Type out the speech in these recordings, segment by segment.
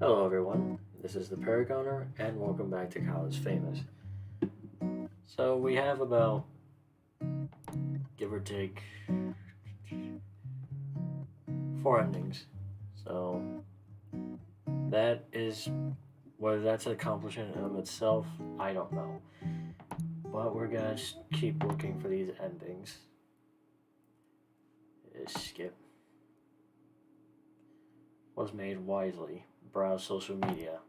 Hello, everyone. This is the Paragoner, and welcome back to College Famous. So, we have about, give or take, four endings. So, that is, whether that's an accomplishment in of itself, I don't know. But we're gonna keep looking for these endings. Skip was made wisely. Browse social media.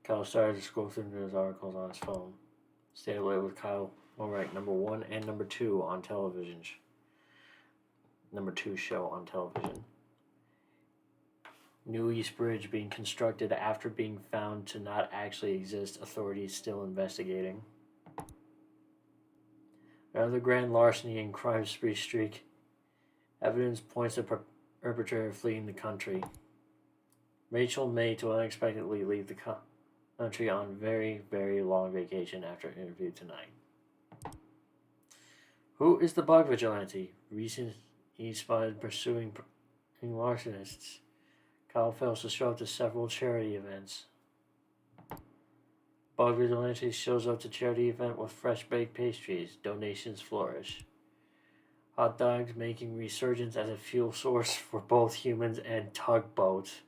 Kyle started to scroll through news articles on his phone. Stay late with Kyle will rank number one and number two on television. Number two show on television. New East Bridge being constructed after being found to not actually exist. Authorities still investigating. Another grand larceny and crime spree streak. Evidence points to perpetrator fleeing the country. Rachel May to unexpectedly leave the country on very, very long vacation after interview tonight. Who is the bug vigilante? Recent he spotted pursuing larcenists. Kyle fails to show up to several charity events. Bug vigilante shows up to charity event with fresh baked pastries. Donations flourish. Hot dogs making resurgence as a fuel source for both humans and tugboats.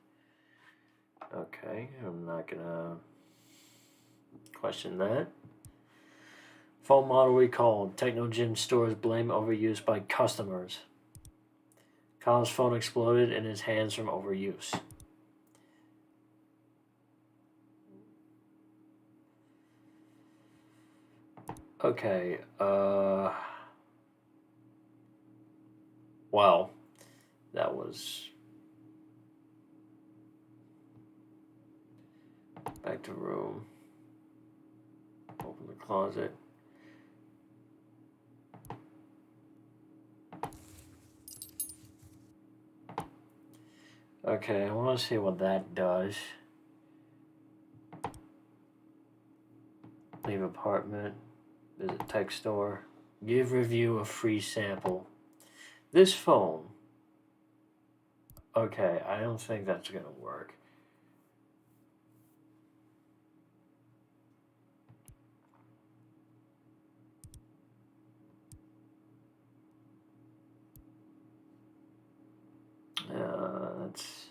Okay, I'm not gonna question that. Phone model recalled. Techno gym stores blame overuse by customers. Kyle's phone exploded in his hands from overuse. Okay, well, that was back to room. Open the closet. Okay, I want to see what that does. Leave apartment. Visit tech store. Give review a free sample. This phone. Okay, I don't think that's gonna work. That's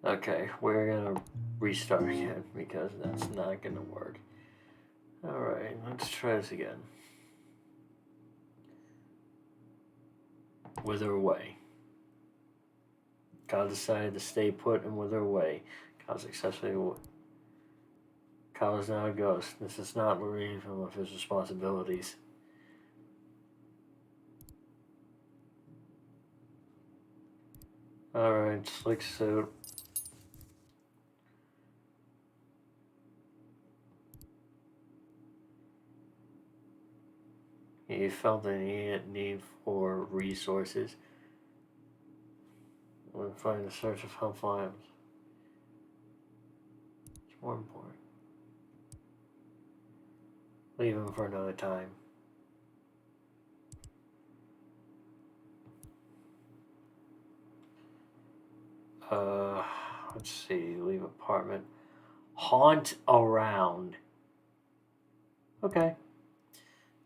okay. We're gonna restart again because that's not gonna work. All right, let's try this again. Wither away. Kyle decided to stay put and wither away. Kyle successfully. Kyle is now a ghost. This is not relieving him of his responsibilities. Alright, slick suit. He felt the immediate need for resources when finding the search of helpful items. It's more important. Leave him for another time. Uh, let's see. Leave apartment. Haunt around. Okay.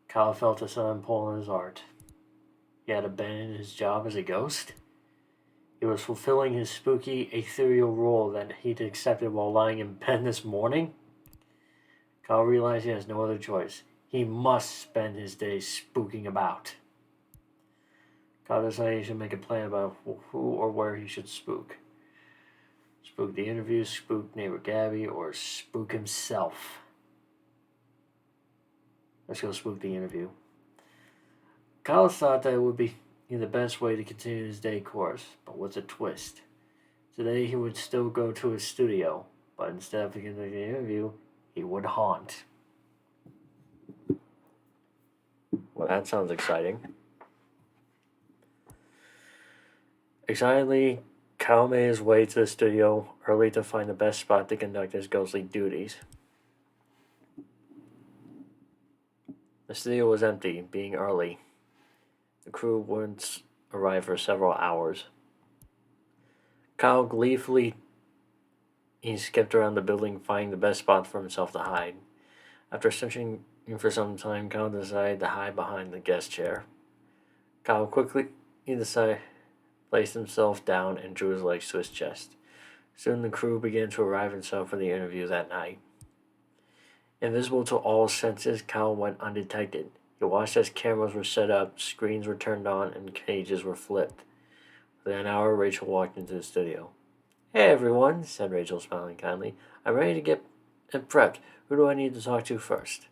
Kyle felt a sudden pull in his heart. He had abandoned his job as a ghost. He was fulfilling his spooky, ethereal role that he'd accepted while lying in bed this morning. Kyle realized he has no other choice. He must spend his days spooking about. Kyle decided he should make a plan about who or where he should spook. Spook the interview, spook neighbor Gabby, or spook himself. Let's go spook the interview. Kyle thought that it would be the best way to continue his day course, but with a twist. Today he would still go to his studio, but instead of conducting the interview, he would haunt. Well, that sounds exciting. Excitedly, Kyle made his way to the studio early to find the best spot to conduct his ghostly duties. The studio was empty, being early. The crew wouldn't arrive for several hours. Kyle gleefully he skipped around the building, finding the best spot for himself to hide. After searching for some time, Kyle decided to hide behind the guest chair. Kyle quickly placed himself down and drew his legs to his chest. Soon the crew began to arrive in sight for the interview that night. Invisible to all senses, Kyle went undetected. He watched as cameras were set up, screens were turned on, and cages were flipped. Within an hour, Rachel walked into the studio. "Hey everyone," said Rachel, smiling kindly. "I'm ready to get prepped. Who do I need to talk to first?"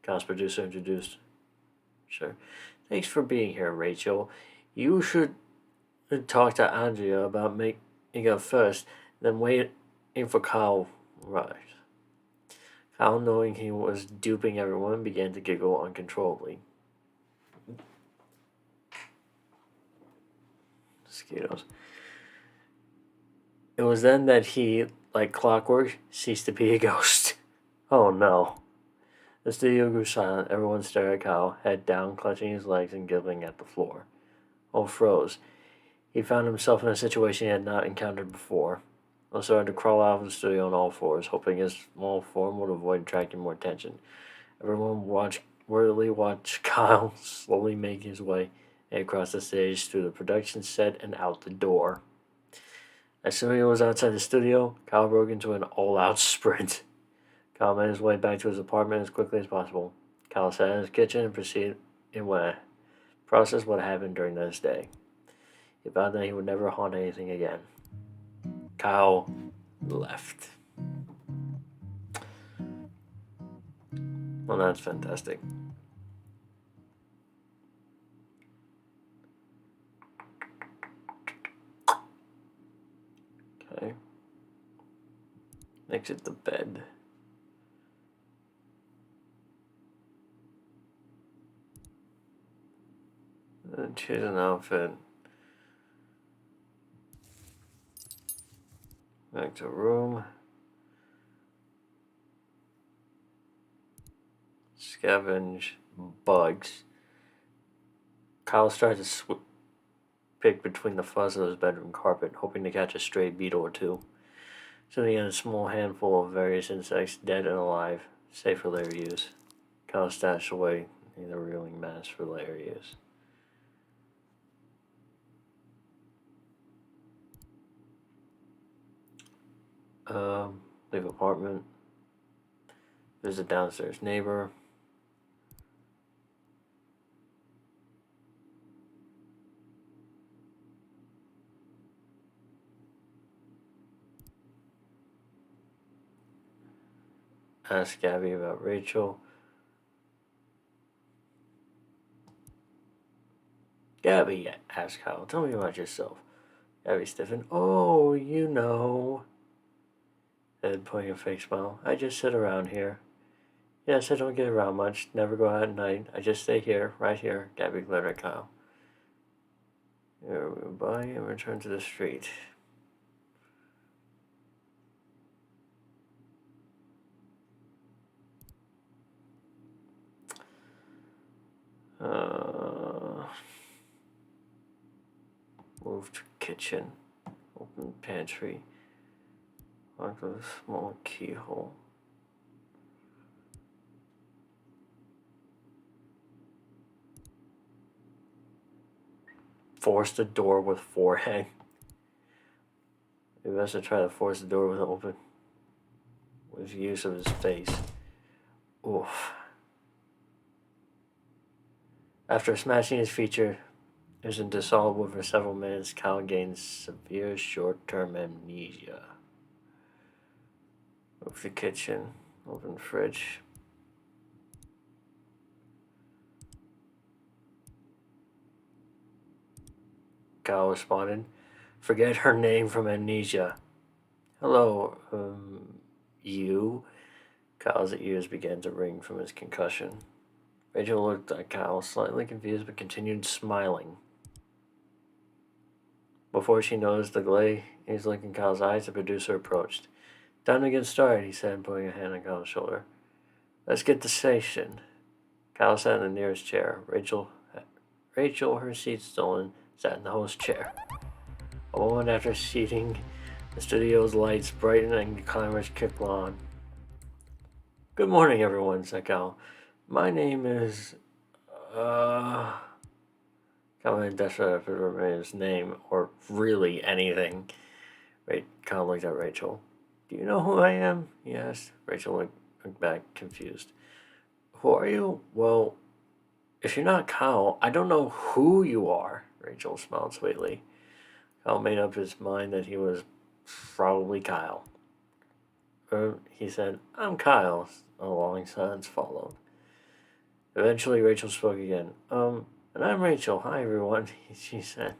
Kyle's producer introduced. "Sure. Thanks for being here, Rachel. You should talk to Andrea about making up first, then waiting for Kyle." Right. Kyle, knowing he was duping everyone, began to giggle uncontrollably. Mosquitoes. It was then that he, like clockwork, ceased to be a ghost. Oh no. The studio grew silent. Everyone stared at Kyle, head down, clutching his legs and giggling at the floor. All froze. He found himself in a situation he had not encountered before. He started to crawl out of the studio on all fours, hoping his small form would avoid attracting more attention. Everyone worriedly watched Kyle slowly make his way across the stage, through the production set, and out the door. As soon as he was outside the studio, Kyle broke into an all-out sprint. Kyle made his way back to his apartment as quickly as possible. Kyle sat in his kitchen and proceeded to process what happened during this day. He vowed that he would never haunt anything again. Kyle left. Well, that's fantastic. Okay. Exit the bed. And choose an outfit. Back to room. Scavenge bugs. Kyle started to pick between the fuzz of his bedroom carpet, hoping to catch a stray beetle or two. Soon he had a small handful of various insects, dead and alive, safe for later use. Kyle stashed away in the reeling mass for later use. Leave apartment. Visit downstairs neighbor. Ask Gabby about Rachel. "Gabby," asked Kyle, "tell me about yourself." Gabby stiffened. "Oh, you know." Ed putting a fake smile. "I just sit around here." "Yes, I don't get around much. Never go out at night. I just stay here, right here." Gabby glared at Kyle. Goodbye and return to the street. Move to kitchen. Open pantry. Lock with a small keyhole. Force the door with forehead. Maybe I should try to force the door with use of his face. Oof. After smashing his feature, it was indissoluble for several minutes. Kyle gained severe short-term amnesia. Move the kitchen. Open fridge. Kyle responded. Forget her name from amnesia. "Hello, you?" Kyle's ears began to ring from his concussion. Rachel looked at Kyle, slightly confused, but continued smiling. Before she noticed the glaze look in Kyle's eyes, the producer approached. "Time to get started," he said, putting a hand on Kyle's shoulder. "Let's get to station." Kyle sat in the nearest chair. Rachel, her seat stolen, sat in the host chair. A moment after seating, the studio's lights brighten and the cameras kick on. Good morning, everyone, said Cal. My name is, Cal desperate if it were his name, or really anything. Cal looked at Rachel. Do you know who I am? He asked. Rachel looked back, confused. Who are you? Well, if you're not Kyle, I don't know who you are. Rachel smiled sweetly. Kyle made up his mind that he was probably Kyle. He said, I'm Kyle. A long silence followed. Eventually, Rachel spoke again. And I'm Rachel. Hi, everyone, she said.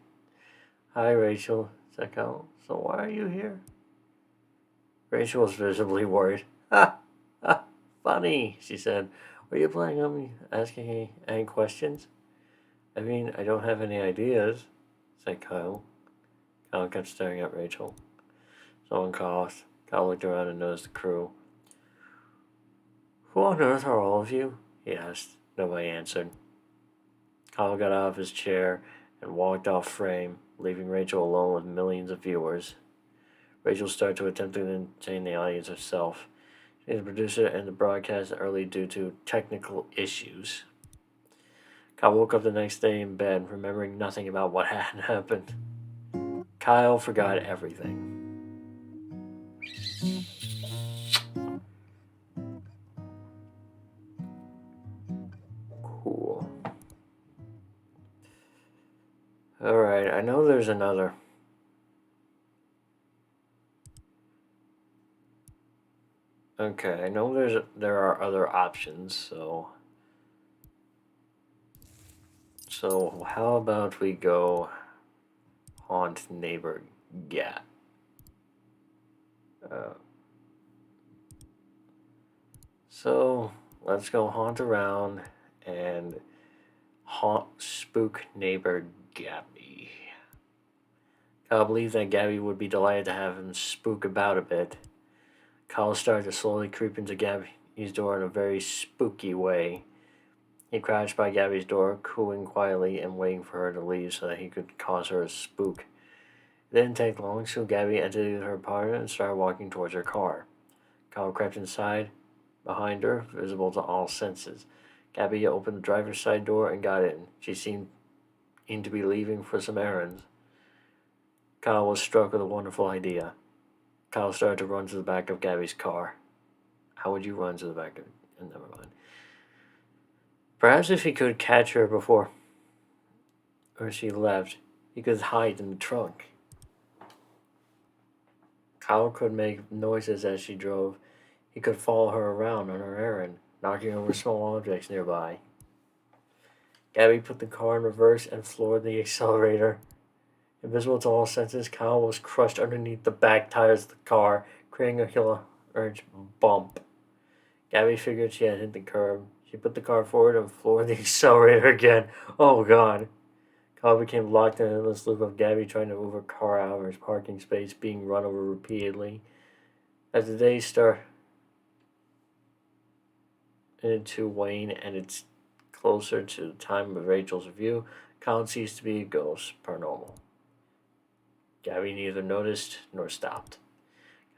Hi, Rachel, said Kyle. So why are you here? Rachel was visibly worried. Funny, she said. Were you planning on me asking any questions? I mean, I don't have any ideas, said Kyle. Kyle kept staring at Rachel. Someone coughed. Kyle looked around and noticed the crew. Who on earth are all of you? He asked. Nobody answered. Kyle got out of his chair and walked off frame, leaving Rachel alone with millions of viewers. Rachel started to attempt to entertain the audience herself. She was the producer and the broadcast early due to technical issues. Kyle woke up the next day in bed, remembering nothing about what had happened. Kyle forgot everything. Cool. Alright, I know there's another. Okay, I know there are other options, so how about we go haunt neighbor Gat? So let's go haunt around and spook neighbor Gabby. Kyle believed that Gabby would be delighted to have him spook about a bit. Kyle started to slowly creep into Gabby's door in a very spooky way. He crouched by Gabby's door, cooing quietly and waiting for her to leave so that he could cause her a spook. It didn't take long, so Gabby entered her apartment and started walking towards her car. Kyle crept inside, behind her, visible to all senses. Gabby opened the driver's side door and got in. She seemed to be leaving for some errands. Kyle was struck with a wonderful idea. Kyle started to run to the back of Gabby's car. How would you run to the back of... Never mind. Perhaps if he could catch her before she left, he could hide in the trunk. Kyle could make noises as she drove. He could follow her around on her errand, knocking over small objects nearby. Gabby put the car in reverse and floored the accelerator. Invisible to all senses, Kyle was crushed underneath the back tires of the car, creating a large bump. Gabby figured she had hit the curb. She put the car forward and floored the accelerator again. Oh, God. Kyle became locked in an endless loop of Gabby trying to move her car out of his parking space, being run over repeatedly. As the day started to wane and it's closer to the time of Rachel's review, Kyle ceased to be a ghost, per normal. Gabby neither noticed nor stopped.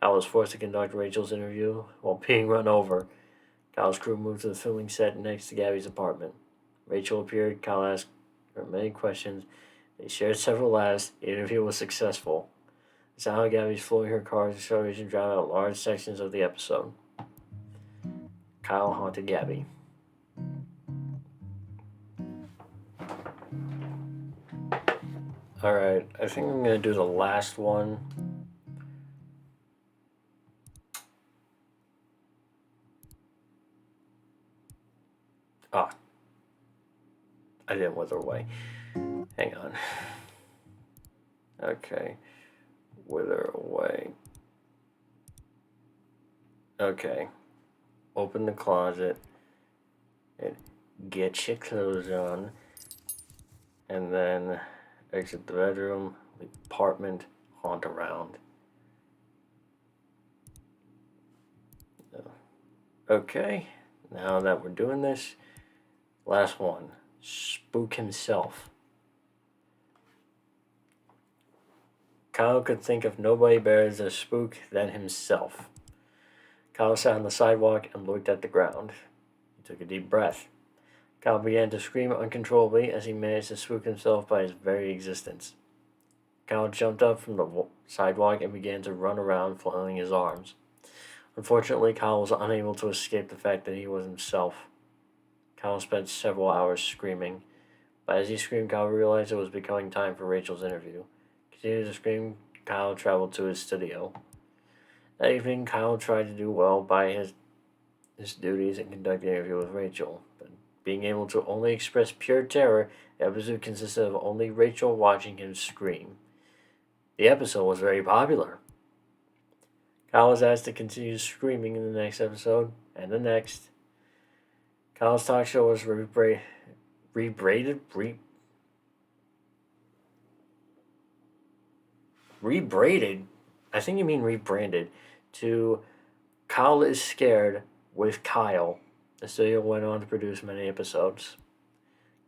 Kyle was forced to conduct Rachel's interview while being run over. Kyle's crew moved to the filming set next to Gabby's apartment. Rachel appeared. Kyle asked her many questions. They shared several laughs. The interview was successful. The sound of Gabby's flooring her car's acceleration drowned out large sections of the episode. Kyle haunted Gabby. Alright, I think I'm going to do the last one. I didn't wither away. Hang on. Okay. Wither away. Okay. Open the closet. And get your clothes on. And then exit the bedroom, the apartment, haunt around. Okay. Now that we're doing this, last one. Spook himself. Kyle could think of nobody better as a spook than himself. Kyle sat on the sidewalk and looked at the ground. He took a deep breath. Kyle began to scream uncontrollably as he managed to spook himself by his very existence. Kyle jumped up from the sidewalk and began to run around, flailing his arms. Unfortunately, Kyle was unable to escape the fact that he was himself. Kyle spent several hours screaming, but as he screamed, Kyle realized it was becoming time for Rachel's interview. Continuing to scream, Kyle traveled to his studio. That evening, Kyle tried to do well by his duties and conduct the interview with Rachel, but being able to only express pure terror, the episode consisted of only Rachel watching him scream. The episode was very popular. Kyle was asked to continue screaming in the next episode, and the next. Kyle's talk show was rebraided? I think you mean rebranded, to Kyle is Scared with Kyle. The studio went on to produce many episodes.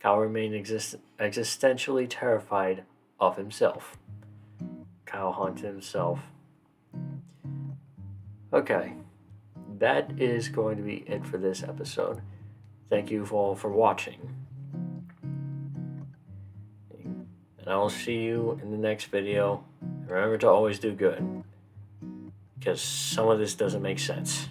Kyle remained existentially terrified of himself. Kyle haunted himself. Okay, that is going to be it for this episode. Thank you all for watching. And I will see you in the next video. Remember to always do good, because some of this doesn't make sense.